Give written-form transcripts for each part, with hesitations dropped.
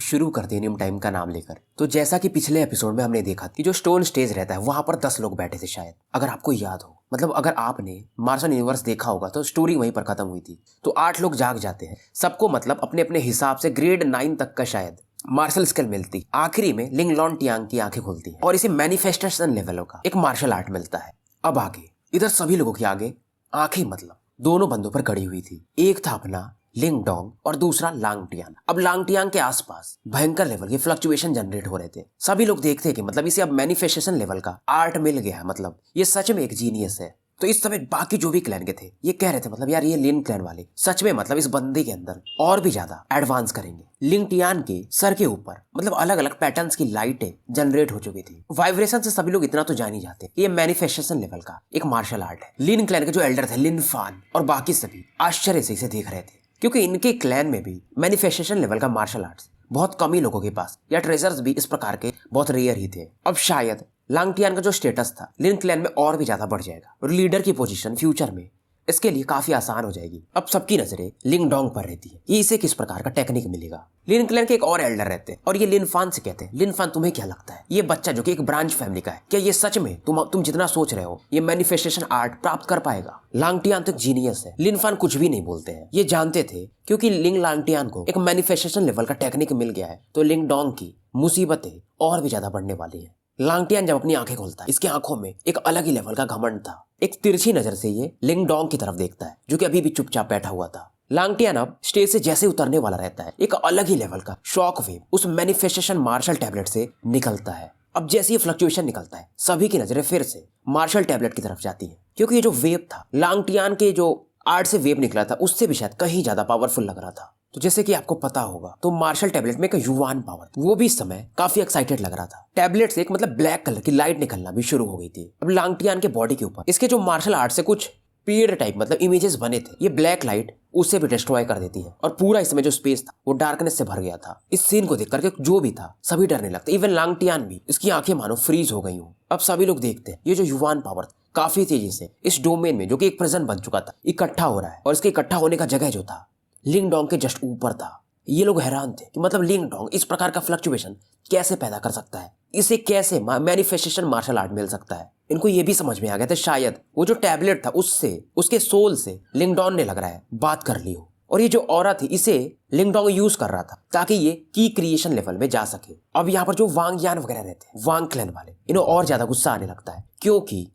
शुरू करते हैं नियम टाइम का नाम लेकर। तो जैसा कि पिछले एपिसोड में हमने देखा कि जो स्टोन स्टेज रहता है वहां पर 10 लोग बैठे थे शायद, अगर आपको याद हो। मतलब अगर आपने मार्शल यूनिवर्स देखा होगा तो स्टोरी वहीं पर खत्म हुई थी। तो 8 लोग जाग जाते हैं, सबको मतलब अपने अपने हिसाब से ग्रेड 9 तक का शायद मार्शल स्किल मिलती। आखिरी में लिंग लॉन टियांग की आंखें खुलती है और इसे मैनिफेस्टेशन लेवलों का एक मार्शल आर्ट मिलता है। अब आगे इधर सभी लोगों के आगे आंखें मतलब दोनों बंदों पर गड़ी हुई थी। एक था अपना लिंग डोंग और दूसरा लांग टियान। अब लांग टियांग के आसपास भयंकर लेवल के फ्लक्चुएशन जनरेट हो रहे थे। सभी लोग देखते हैं कि मतलब इसे अब मैनिफेस्टेशन लेवल का आर्ट मिल गया है, मतलब ये सच में एक जीनियस है। तो इस समय बाकी जो भी क्लैन के थे ये कह रहे थे मतलब यार ये लिन क्लैन वाले सच में मतलब इस बंदे के अंदर और भी ज्यादा एडवांस करेंगे। लिंग टियान के सर के ऊपर मतलब अलग अलग पैटर्न्स की लाइटें जनरेट हो चुकी थी। वाइब्रेशन से सभी लोग इतना तो जान ही जाते ये मैनिफेस्टेशन लेवल का एक मार्शल आर्ट है। लिन क्लैन के जो एल्डर थे लिन फान और बाकी सभी आश्चर्य से इसे देख रहे थे, क्योंकि इनके क्लैन में भी मैनिफेस्टेशन लेवल का मार्शल आर्ट्स बहुत कम ही लोगों के पास, या ट्रेजर्स भी इस प्रकार के बहुत रेयर ही थे। अब शायद लांग टियान का जो स्टेटस था लिन क्लैन में और भी ज्यादा बढ़ जाएगा और लीडर की पोजीशन फ्यूचर में इसके लिए काफी आसान हो जाएगी। अब सबकी नजरें लिंग डोंग पर रहती है, ये इसे किस प्रकार का टेक्निक मिलेगा। लिन क्लैन के एक और एल्डर रहते हैं और ये लिन फान से कहते हैं, लिन फान तुम्हें क्या लगता है ये बच्चा जो कि एक ब्रांच फैमिली का है, क्या ये सच में तुम जितना सोच रहे हो ये मैनिफेस्टेशन आर्ट प्राप्त कर पाएगा। लांग टियान तो जीनियस है। लिन फान कुछ भी नहीं बोलते हैं, ये जानते थे क्योंकि लिंग लांग टियान को एक मैनिफेस्टेशन लेवल का टेक्निक मिल गया है तो लिंग डोंग की मुसीबतें और भी ज्यादा बढ़ने वाली है। लांग टियान जब अपनी आंखें खोलता है इसकी आंखों में एक अलग ही लेवल का घमंड था। एक तिरछी नजर से ये लिंग डोंग की तरफ देखता है जो कि अभी भी चुपचाप बैठा हुआ था। लांग टियान अब स्टेज से जैसे उतरने वाला रहता है एक अलग ही लेवल का शॉक वेव उस मैनिफेस्टेशन मार्शल टैबलेट से निकलता है। अब जैसे ये फ्लक्चुएशन निकलता है सभी की नजरें फिर से मार्शल टैबलेट की तरफ जाती है, क्योंकि ये जो वेव था लांग टियान के जो आर्ट से वेव निकला था उससे भी शायद कहीं ज्यादा पावरफुल लग रहा था। तो जैसे कि आपको पता होगा तो मार्शल टैबलेट में एक युवान पावर वो भी इस समय काफी एक्साइटेड लग रहा था। टैबलेट से एक मतलब ब्लैक कलर की लाइट निकलना भी शुरू हो गई थी। अब लांग टियान के बॉडी के ऊपर इसके जो मार्शल आर्ट से कुछ पीरियड टाइप मतलब इमेजेस बने थे, ये ब्लैक लाइट उससे भी डिस्ट्रॉय कर देती है और पूरा इसमें जो स्पेस था वो डार्कनेस से भर गया था। इस सीन को देख करके जो भी था सभी डरने लगते, इवन लांग टियान भी, इसकी आंखें मानो फ्रीज हो गई हूँ। अब सभी लोग देखते हैं ये जो युवान पावर काफी तेजी से इस डोमेन में जो कि एक प्रिजन बन चुका था इकट्ठा हो रहा है और इसके इकट्ठा होने का जगह जो था लिंग डोंग के जस्ट ऊपर था। ये लोग हैरान थे कि मतलब लिंग डोंग इस प्रकार का फ्लक्चुएशन कैसे पैदा कर सकता है, इसे कैसे मैनिफेस्टेशन मार्शल आर्ट मिल सकता है। इनको ये भी समझ में आ गया था शायद वो जो टैबलेट था उससे उसके सोल से लिंग डोंग ने लग रहा है बात कर ली हो और ये जो ऑरा थी इसे लिंग डोंग यूज कर रहा था ताकि ये की क्रिएशन लेवल में जा सके। अब यहाँ पर जो वांग यान वगैरह रहते हैं वांग क्लैन वाले, इन्हें और ज्यादा गुस्सा आने लगता है क्योंकि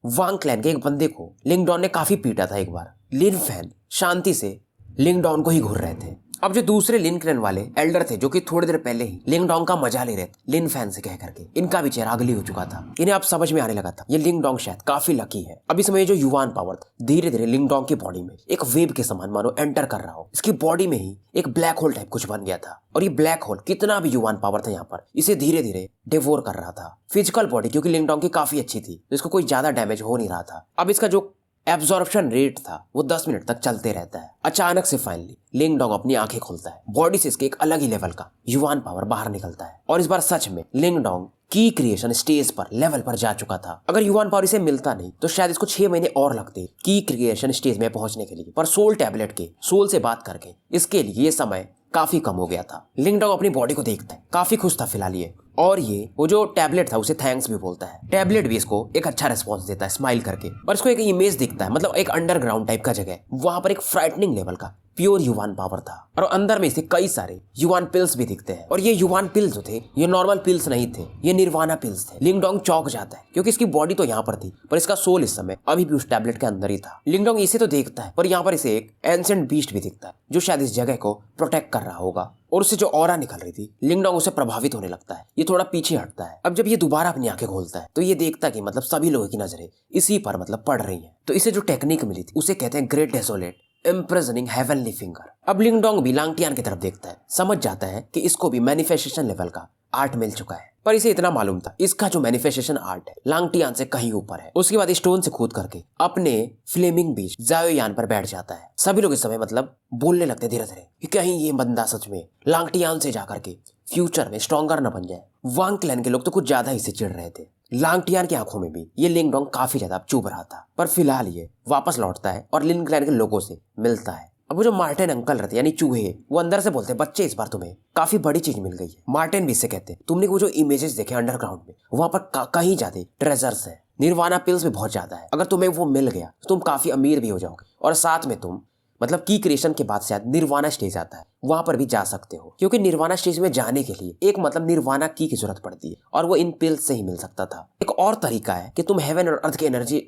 वांग क्लैन के एक बंदे को लिंग डोंग ने काफी पीटा था एक बार। लिन फैन शांति से लिंग डोंग को ही घूर रहे थे। अब जो दूसरे लिन क्लैन वाले एल्डर थे जो कि थोड़ी देर पहले ही लिंग डोंग का मजा ले रहे थे लिन फैन से कह करके, इनका भी चेहरा अगली हो चुका था। इन्हें अब समझ में आने लगा था ये लिंग डोंग शायद काफी लकी है। अब इस समय जो युवान पावर धीरे धीरे लिंग डोंग की बॉडी में एक वेव के समान मानो एंटर कर रहा हो। इसकी बॉडी में ही एक ब्लैक होल टाइप कुछ बन गया था और ये ब्लैक होल कितना भी युवान पावर था यहाँ पर इसे धीरे धीरे डिवोर कर रहा था। फिजिकल बॉडी क्योंकि लिंग डोंग की काफी अच्छी थी तो इसको कोई ज्यादा डैमेज हो नहीं रहा था। अब इसका जो एब्जॉर्प्शन रेट था वो 10 मिनट तक चलते रहता है। अचानक से फाइनली लिंग डोंग अपनी आंखें खोलता है, बॉडी से इसके एक अलग ही लेवल का युवान पावर बाहर निकलता है और इस बार सच में लिंग डोंग की क्रिएशन स्टेज पर लेवल पर जा चुका था। अगर युवान पावर इसे मिलता नहीं तो शायद इसको 6 महीने और लगते की क्रिएशन स्टेज में पहुंचने के लिए, पर सोल टैबलेट के सोल से बात करके इसके लिए ये समय काफी कम हो गया था। लिंग डोंग अपनी बॉडी को देखता है, काफी खुश था फिलहाल ये, और ये वो जो टैबलेट था उसे थैंक्स भी बोलता है। टैबलेट भी इसको एक अच्छा रिस्पॉन्स देता है स्माइल करके, और इसको एक इमेज दिखता है मतलब एक अंडरग्राउंड टाइप का जगह, वहां पर एक फ्राइटनिंग लेवल का प्योर युवान पावर था और अंदर में इसे कई सारे युवान पिल्स भी दिखते हैं। और ये युवान पिल्स जो थे ये नॉर्मल पिल्स नहीं थे, ये निर्वाणा पिल्स थे। लिंग डोंग चौंक जाता है क्योंकि इसकी बॉडी तो यहाँ पर थी पर इसका सोल इस समय अभी भी उस टैबलेट के अंदर ही था। लिंग डोंग इसे तो देखता है पर यहाँ पर इसे एक एंशिएंट बीस्ट भी दिखता है जो शायद इस जगह को प्रोटेक्ट कर रहा होगा, और उससे जो ऑरा निकल रही थी लिंग डोंग उसे प्रभावित होने लगता है। ये थोड़ा पीछे हटता है। अब जब ये दोबारा अपनी आंखें खोलता है तो ये देखता है कि मतलब सभी लोगों की नजरें इसी पर मतलब पड़ रही हैं। तो इसे जो टेक्निक मिली थी उसे कहते हैं great desolate imprisoning heavenly finger. अब लिंग डोंग भी लांग टियान की तरफ देखता है, समझ जाता है कि इसको भी मैनिफेस्टेशन लेवल का आर्ट मिल चुका है, पर इसे इतना मालूम था इसका जो मैनिफेस्टेशन आर्ट है लांग टियान से कहीं ऊपर है। उसके बाद स्टोन से खोद करके अपने फ्लेमिंग बीच जायो यान पर बैठ जाता है। सभी लोग इस समय मतलब बोलने लगते धीरे धीरे कि कहीं ये बंदा सच में लांग टियान से जाकर के फ्यूचर में स्ट्रॉन्गर न बन जाए। वांग क्लैन के लोग तो कुछ ज्यादा ही से चिढ़ रहे थे। लांग टियान की आंखों में भी ये लिंग डोंग काफी ज्यादा चुभ रहा था, पर फिलहाल ये वापस लौटता है और लिंग क्लैन के लोगों से मिलता है। अब वो जो मार्टिन अंकल रहते यानी चूहे, वो अंदर से बोलते हैं बच्चे इस बार तुम्हें काफी बड़ी चीज मिल गई है। मार्टिन भी इससे कहते हैं तुमने वो जो इमेजेस देखे अंडरग्राउंड में, वहां पर कहीं ज्यादा ट्रेजर्स है, निर्वाणा पिल्स भी बहुत ज्यादा है। अगर तुम्हें वो मिल गया तो तुम काफी अमीर भी हो जाओगे, और साथ में तुम मतलब की क्रिएशन के बाद शायद निर्वाणा स्टेज आता है, वहां पर भी जा सकते हो, क्योंकि निर्वाणा स्टेज में जाने के लिए एक मतलब निर्वाणा की जरूरत पड़ती है, और वो इन पिल्स से ही मिल सकता था। एक और तरीका है कि तुम हेवन और अर्थ की एनर्जी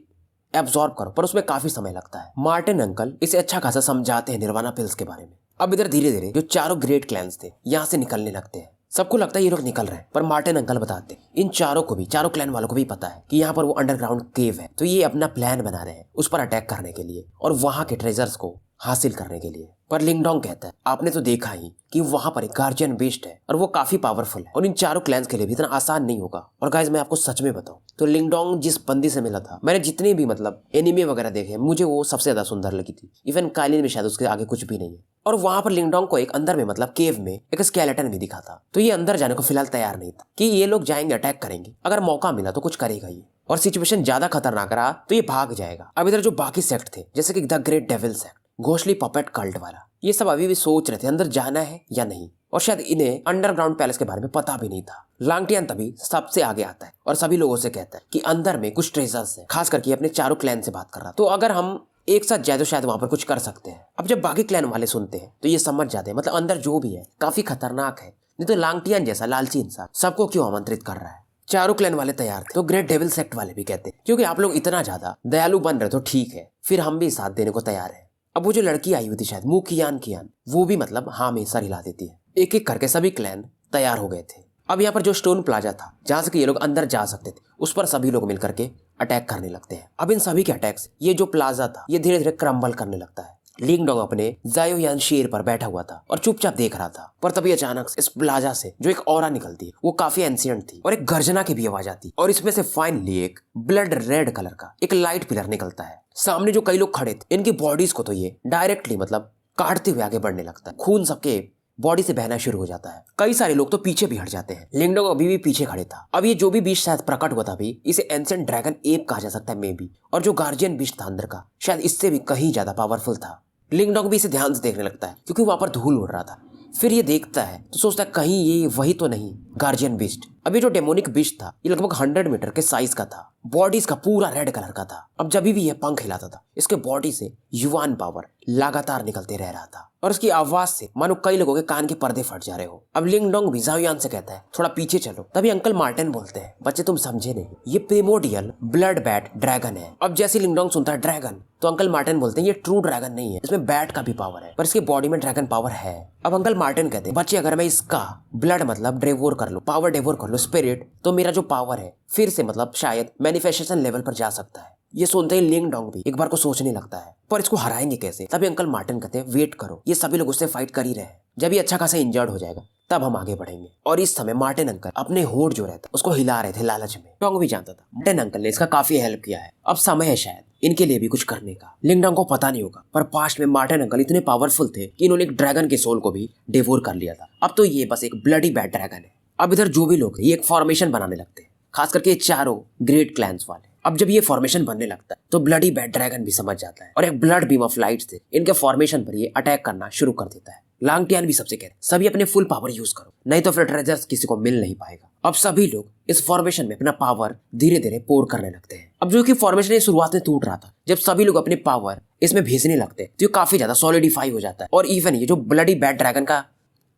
एब्जॉर्ब करो, पर उसमें काफी समय लगता है। मार्टिन अंकल इसे अच्छा खासा समझाते हैं निर्वाणा पिल्स के बारे में। अब इधर धीरे धीरे जो चारों ग्रेट क्लैंस थे यहाँ से निकलने लगते हैं। सबको लगता है ये लोग निकल रहे हैं, पर मार्टिन अंकल बताते हैं इन चारों को भी, चारों क्लैन वालों को भी पता है कि यहाँ पर वो अंडरग्राउंड केव है, तो ये अपना प्लान बना रहे हैं उस पर अटैक करने के लिए और वहां के ट्रेजर्स को हासिल करने के लिए। पर लिंगडोंग कहता है आपने तो देखा ही कि वहां पर एक गार्जियन बीस्ट है और वो काफी पावरफुल है और इन चारों क्लैंस के लिए भी इतना आसान नहीं होगा। और गाइस मैं आपको सच में बताऊं तो लिंगडोंग जिस बंदी से मिला था, मैंने जितने भी मतलब एनिमे वगैरह देखे मुझे वो सबसे ज्यादा सुंदर लगी थी। इवन काइलिन में शायद उसके आगे कुछ भी नहीं है। और वहां पर लिंगडोंग को एक अंदर में मतलब केव में एक स्केलेटन भी दिखा था, तो ये अंदर जाने को फिलहाल तैयार नहीं था कि ये लोग जाएंगे अटैक करेंगे, अगर मौका मिला तो कुछ करेगा ये, और सिचुएशन ज्यादा खतरनाक रहा तो ये भाग जाएगा। अब इधर जो बाकी सेक्ट थे जैसे कि द ग्रेट डेविल सेक्ट, घोषली पपेट कल्ट वाला, ये सब अभी भी सोच रहे थे अंदर जाना है या नहीं, और शायद इन्हें अंडरग्राउंड पैलेस के बारे में पता भी नहीं था। लांगटियान तभी सबसे आगे आता है और सभी लोगों से कहता है कि अंदर में कुछ ट्रेजर्स है, खास करके अपने चारों क्लैन से बात कर रहा, तो अगर हम एक साथ जाए तो शायद वहां पर कुछ कर सकते हैं। अब जब बाकी क्लैन वाले सुनते हैं तो ये समझ जाते हैं मतलब अंदर जो भी है काफी खतरनाक है, नहीं तो लांगटियान जैसा लालची इंसान सबको क्यों आमंत्रित कर रहा है। चारों क्लैन वाले तैयार थे तो ग्रेट डेविल सेक्ट वाले भी कहते हैं क्योंकि आप लोग इतना ज्यादा दयालु बन रहे तो ठीक है, फिर हम भी साथ देने को तैयार है। अब वो जो लड़की आई हुई थी शायद कियान, वो भी मतलब हाँ में सर हिला देती है। एक एक करके सभी क्लैन तैयार हो गए थे। अब यहाँ पर जो स्टोन प्लाजा था जहां से कि ये लोग अंदर जा सकते थे, उस पर सभी लोग मिलकर के अटैक करने लगते हैं। अब इन सभी के अटैक्स ये जो प्लाजा था ये धीरे धीरे क्रम्बल करने लगता है। लिंगडोंग अपने जायोयान शेर पर बैठा हुआ था और चुपचाप देख रहा था, पर तभी अचानक इस प्लाजा से जो एक ऑरा निकलती है वो काफी एंशिएंट थी और एक गर्जना की भी आवाज आती और इसमें से फाइनली एक ब्लड रेड कलर का एक लाइट पिलर निकलता है। सामने जो कई लोग खड़े थे इनकी बॉडीज को तो ये डायरेक्टली मतलब काटते हुए आगे बढ़ने लगता है, खून सबके बॉडी से बहना शुरू हो जाता है। कई सारे लोग तो पीछे भी हट जाते हैं। लिंगडोंग अभी भी पीछे खड़े था। अब ये जो भी बीस्ट शायद प्रकट हुआ था अभी, इसे एंशिएंट ड्रैगन एप कहा जा सकता है मे बी, और जो गार्जियन बीस्ट था अंदर का शायद इससे भी कहीं ज्यादा पावरफुल था। लिंगडोंग भी इसे ध्यान से देखने लगता है क्योंकि वहां पर धूल उड़ रहा था। फिर ये देखता है तो सोचता है कहीं ये वही तो नहीं गार्जियन बीस्ट। अभी जो डेमोनिक बीस्ट था ये लगभग 100 मीटर के साइज का था, बॉडी इसका पूरा रेड कलर का था। अब जब भी ये पंख हिलाता था इसके बॉडी से युवान पावर लगातार निकलते रह रहा था और उसकी आवाज से मानो कई लोगों के कान के पर्दे फट जा रहे हो। अब लिंगडोंग भी जाओयान से कहता है थोड़ा पीछे चलो, तभी अंकल मार्टिन बोलते हैं बच्चे तुम समझे नहीं, ये प्रिमोडियल ब्लड बैट ड्रैगन है। अब जैसे लिंगडोंग सुनता है ड्रैगन तो अंकल मार्टिन बोलते हैं ये ट्रू ड्रैगन नहीं है, इसमें बैट का भी पावर है पर इसकी बॉडी में ड्रैगन पावर है। अब अंकल मार्टिन कहते हैं बच्चे अगर मैं इसका ब्लड मतलब डेवोर कर लूं, पावर डेवोर कर लूं स्पिरिट, तो मेरा जो पावर है फिर से मतलब शायद मैनिफेस्टेशन लेवल पर जा सकता है। ये सुनते ही लिंगडोंग भी एक बार को सोचने लगता है पर इसको हराएंगे कैसे। तभी अंकल मार्टिन कहते हैं वेट करो, ये सभी लोग उससे फाइट कर ही रहे हैं, जब ये अच्छा खासा इंजर्ड हो जाएगा तब हम आगे बढ़ेंगे। और इस समय मार्टिन अंकल अपने होंठ जो रहता उसको हिला रहे थे लालच में। डोंग भी जानता था मार्टिन अंकल ने इसका काफी हेल्प किया है, अब समय है शायद इनके लिए भी कुछ करने का। लिंगडोंग को पता नहीं होगा पर पास्ट में मार्टिन अंकल इतने पावरफुल थे कि इन्होंने एक ड्रैगन के सोल को भी डिवोर कर लिया था। अब तो ये बस एक ब्लडी बैड ड्रैगन है। अब इधर जो भी लोग ये एक फॉर्मेशन बनाने लगते हैं, खास करके चारों ग्रेट क्लैंस वाले। अब जब ये फॉर्मेशन बनने लगता है तो ब्लडी बैड ड्रैगन भी समझ जाता है और एक ब्लड बीम ऑफ लाइट से इनके फॉर्मेशन पर ये अटैक करना शुरू कर देता है। लांगटियान भी सबसे कहते हैं सभी अपने फुल पावर यूज करो, नहीं तो फिर ट्रेजर्स किसी को मिल नहीं पाएगा। अब सभी लोग इस फॉर्मेशन में अपना पावर धीरे धीरे पोर करने लगते हैं। अब जो कि फॉर्मेशन शुरुआत में टूट रहा था, जब सभी लोग अपने पावर इसमें भेजने लगते हैं तो ये काफी ज्यादा सॉलिडिफाई हो जाता है। और इवन ये जो ब्लडी बैड ड्रैगन का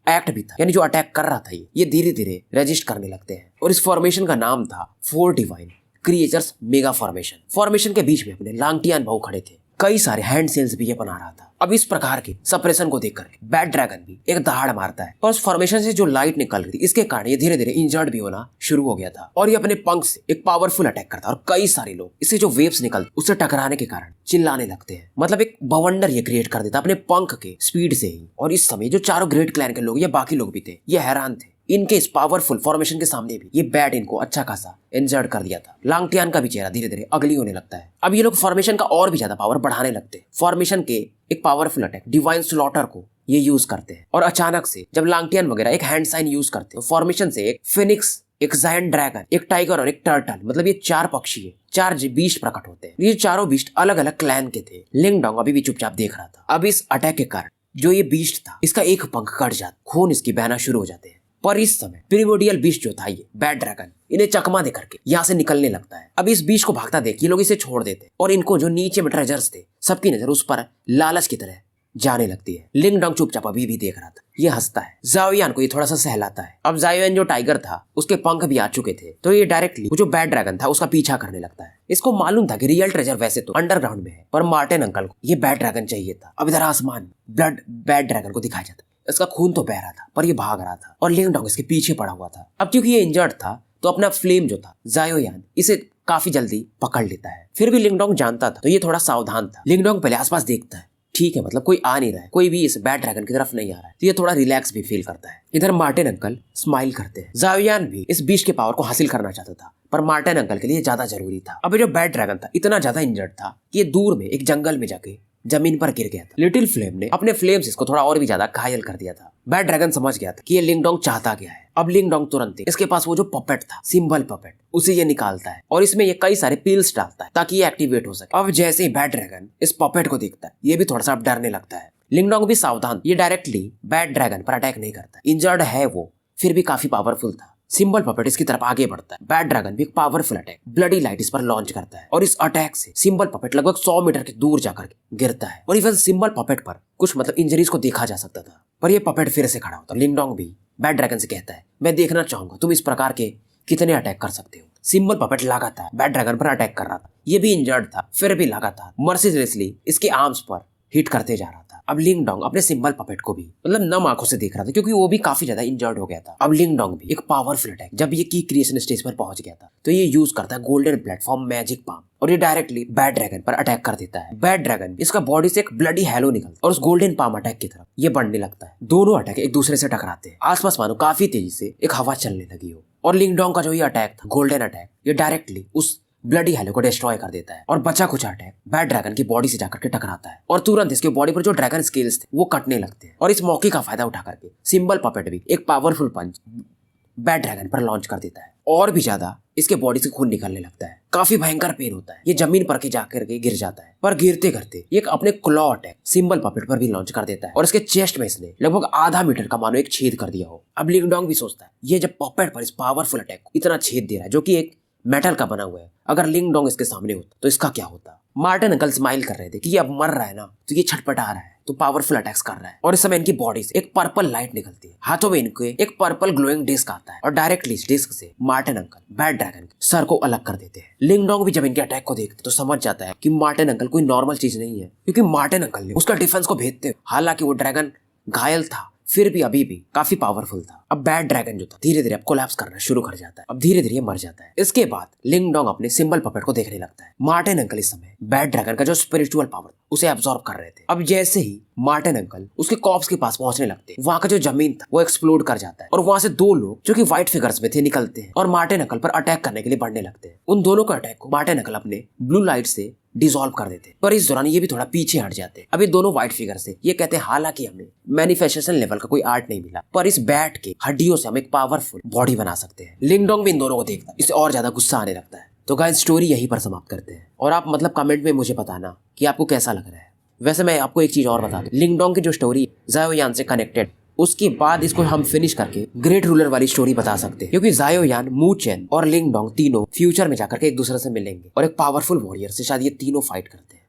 एक्ट भी था, यानी जो अटैक कर रहा था ये धीरे धीरे रजिस्ट करने लगते हैं। और इस फॉर्मेशन का नाम था 4 divine creatures mega formation. Formation के बीच में अपने लांगटियान भाऊ खड़े थे, कई सारे हैंड सेल्स भी ये बना रहा था। अब इस प्रकार के सप्रेशन को देखकर बैड ड्रैगन भी एक दहाड़ मारता है और उस फॉर्मेशन से जो लाइट निकल रही थी इसके कारण ये धीरे धीरे इंजर्ड भी होना शुरू हो गया था। और ये अपने पंख से एक पावरफुल अटैक करता है और कई सारे लोग इससे जो वेव्स निकलते उससे टकराने के कारण चिल्लाने लगते हैं। मतलब एक बवंडर ये क्रिएट कर देता अपने पंख के स्पीड से ही। और इस समय जो चारों ग्रेट क्लैन के लोग या बाकी लोग भी थे ये हैरान थे, इनके इस पावरफुल फॉर्मेशन के सामने भी ये बैट इनको अच्छा खासा इंजर्ड कर दिया था। लांगटियान का भी चेहरा धीरे धीरे अगली होने लगता है। अब ये लोग फॉर्मेशन का और भी ज्यादा पावर बढ़ाने लगते हैं। फॉर्मेशन के एक पावरफुल अटैक डिवाइन स्लॉटर को ये यूज करते हैं और अचानक से जब लांगटियान वगैरह एक हैंड साइन यूज करते हैं, फॉर्मेशन से एक फिनिक्स, एक जायंट ड्रैगन, एक टाइगर और एक टर्टल, मतलब ये 4 पक्षी है चार बीस्ट प्रकट होते हैं। ये चारों बीस्ट अलग अलग क्लैन के थे। लिंग डोंग अभी भी चुपचाप देख रहा था। अब इस अटैक के कारण जो ये बीस्ट था, इसका एक पंख कट जाता, खून इसकी बहना शुरू हो जाते हैं। पर इस समय प्रिमोडियल बीस्ट जो था, ये बैड ड्रैगन, इन्हें चकमा दे करके यहाँ से निकलने लगता है। अब इस बीस्ट को भागता देख ये लोग इसे छोड़ देते और इनको जो नीचे में ट्रेजर्स थे, सबकी नजर उस पर लालच की तरह जाने लगती है। लिंग डोंग चुपचाप अभी भी देख रहा था। ये हंसता है। जाओयान को ये थोड़ा सा सहलाता है। अब जाओयान जो टाइगर था, उसके पंख भी आ चुके थे, तो ये डायरेक्टली वो जो बैड ड्रैगन था उसका पीछा करने लगता है। इसको मालूम था कि रियल ट्रेजर वैसे तो अंडरग्राउंड में है, पर मार्टिन अंकल को ये बैड ड्रैगन चाहिए था। अब इधर आसमान ब्लड बैड ड्रैगन को दिखाया जाता है। इसका खून तो बह रहा था, पर ये भाग रहा था और लिंग डोंग इसके पीछे पड़ा हुआ था। अब क्योंकि ये इंजर्ड था, तो अपना फ्लेम जो था, जाओयान इसे काफी जल्दी पकड़ लेता है। फिर भी लिंग डोंग जानता था, तो ये थोड़ा सावधान था। लिंग डोंग पहले आसपास देखता है, ठीक है, मतलब कोई आ नहीं रहा है, कोई भी इस बैड ड्रैगन की तरफ नहीं आ रहा है, तो ये थोड़ा रिलैक्स भी फील करता है। इधर मार्टिन अंकल स्माइल करते हैं। जाओयान भी इस बीस्ट के पावर को हासिल करना चाहता था, पर मार्टिन अंकल के लिए ज्यादा जरूरी था। अब जो बैड ड्रैगन था, इतना ज्यादा इंजर्ड था कि ये दूर में एक जंगल में जाके जमीन पर गिर गया था। लिटिल फ्लेम ने अपने फ्लेम से इसको थोड़ा और भी ज्यादा घायल कर दिया था। बैड ड्रैगन समझ गया था कि ये लिंग डोंग चाहता क्या है। अब लिंग डोंग तुरंत ही इसके पास वो जो पपेट था, सिंबल पपेट, उसे ये निकालता है और इसमें ये कई सारे पिल्स डालता है ताकि ये एक्टिवेट हो सके। अब जैसे ही बैड ड्रैगन इस पपेट को देखता है, ये भी थोड़ा सा डरने लगता है। लिंग डोंग भी सावधान, ये डायरेक्टली बैड ड्रैगन पर अटैक नहीं करता। इंजर्ड है वो, फिर भी काफी पावरफुल था। सिंबल पपेट इसकी तरफ आगे बढ़ता है। बैड ड्रैगन भी एक पावरफुल अटैक ब्लडी लाइट इस पर लॉन्च करता है और इस अटैक से सिंबल पपेट लगभग 100 मीटर के दूर जाकर गिरता है। और इवन सिंबल पपेट पर कुछ मतलब इंजरीज को देखा जा सकता था, पर यह पपेट फिर से खड़ा होता। लिंग डोंग भी बैड ड्रैगन से कहता है, मैं देखना चाहूंगा तुम इस प्रकार के कितने अटैक कर सकते हो। सिंबल पपेट लगातार बैड ड्रैगन पर अटैक कर रहा था। ये भी इंजर्ड था, फिर भी लगातार मर्सीलेसली इसके आर्म्स पर हिट करते जा रहा था। अब लिंग डोंग अपने सिंबल पपेट को भी मतलब नम आंखों से देख रहा था, क्योंकि वो भी काफी ज्यादा इंजर्ड हो गया था। अब लिंग डोंग भी एक पावरफुल अटैक, जब ये की क्रिएशन स्टेज पर पहुंच गया था, तो ये यूज करता है गोल्डन प्लेटफॉर्म मैजिक पाम और ये डायरेक्टली बैड ड्रैगन पर अटैक कर देता है। बैड ड्रैगन इसका बॉडी से एक ब्लडी हैलो निकलता है और उस गोल्डन पाम अटैक की तरफ ये बढ़ने लगता है। दोनों अटैक एक दूसरे से टकराते हैं। आसपास मानो काफी तेजी से एक हवा चलने लगी हो और लिंग डोंग का जो ये अटैक था, गोल्डन अटैक, ये डायरेक्टली उस ब्लडी हैलो को डिस्ट्रॉय कर देता है और बचा कुछ अटैक बैड ड्रैगन की बॉडी से जाकर के टकराता है और तुरंत इसके बॉडी पर जो ड्रैगन स्केल्स थे वो कटने लगते हैं। और इस मौके का फायदा उठा करके सिंबल पपेट भी एक पावरफुल पंच बैड ड्रैगन पर लॉन्च कर देता है और भी ज्यादा इसके बॉडी से खून निकलने लगता है। काफी भयंकर पेन होता है। ये जमीन पर के जाकर के गिर जाता है, पर गिरते गिरते एक अपने क्लॉ अटैक सिंबल पपेट पर भी लॉन्च कर देता है और इसके चेस्ट में इसने लगभग आधा मीटर का मानो एक छेद कर दिया हो। अब लिंग डोंग भी सोचता है, ये जब पपेट पर इस पावरफुल अटैक को इतना छेद दे रहा है, जो कि एक मेटल का बना हुआ है, अगर लिंग डोंग इसके सामने होता तो इसका क्या होता। मार्टिन अंकल स्माइल कर रहे थे कि ये अब मर रहा है ना, तो ये छटपटा रहा है, तो पावरफुल अटैक्स कर रहा है। और इस समय इनकी बॉडी से एक पर्पल लाइट निकलती है। हाथों में इनके एक पर्पल ग्लोइंग डिस्क आता है और डायरेक्टली इस डिस्क से मार्टिन अंकल बैड ड्रैगन के सर को अलग कर देते हैं। लिंग डोंग भी जब इनके अटैक को देखते तो समझ जाता है कि मार्टिन अंकल कोई नॉर्मल चीज नहीं है, क्योंकि मार्टिन अंकल ने उसका डिफेंस को भेदते, हालांकि वो ड्रैगन घायल था, फिर भी अभी भी काफी पावरफुल था। अब बैड ड्रैगन जो था धीरे धीरे अब कोलैप्स करना शुरू कर जाता है। अब धीरे धीरे मर जाता है। इसके बाद लिंग डोंग अपने सिंबल पपेट को देखने लगता है। मार्टिन अंकल इस समय बैड ड्रैगन का जो स्पिरिचुअल पावर उसे एब्जॉर्ब कर रहे थे। अब जैसे ही मार्टिन अंकल उसके कॉप्स के पास पहुंचने लगते, वहां का जो जमीन था वो एक्सप्लोड कर जाता है और वहां से दो लोग जो कि व्हाइट फिगर्स में थे निकलते हैं और मार्टिन अंकल पर अटैक करने के लिए बढ़ने लगते हैं। उन दोनों का अटैक को मार्टिन अंकल अपने ब्लू लाइट से डिसॉल्व कर देते, पर इस दौरान ये भी थोड़ा पीछे हट जाते। अब ये दोनों व्हाइट फिगर से ये कहते हैं, हालांकि हमें मैनिफेस्टेशन लेवल का कोई आर्ट नहीं मिला, पर इस बैट के हड्डियों से हम एक पावरफुल बॉडी बना सकते हैं। लिंग डोंग भी इन दोनों को देखता है, इससे और ज्यादा गुस्सा आने लगता है। तो गाइस स्टोरी यहीं पर समाप्त करते हैं और आप मतलब कमेंट में मुझे बताना कि आपको कैसा लग रहा है। वैसे मैं आपको एक चीज और बता दूं, लिंग डोंग की जो स्टोरी जाओयान से कनेक्टेड, उसके बाद इसको हम फिनिश करके ग्रेट रूलर वाली स्टोरी बता सकते हैं, क्योंकि जाओयान, मू चेन और लिंग डोंग तीनों फ्यूचर में जाकर के एक दूसरे से मिलेंगे और एक पावरफुल वॉरियर से शायद ये तीनों फाइट करते हैं।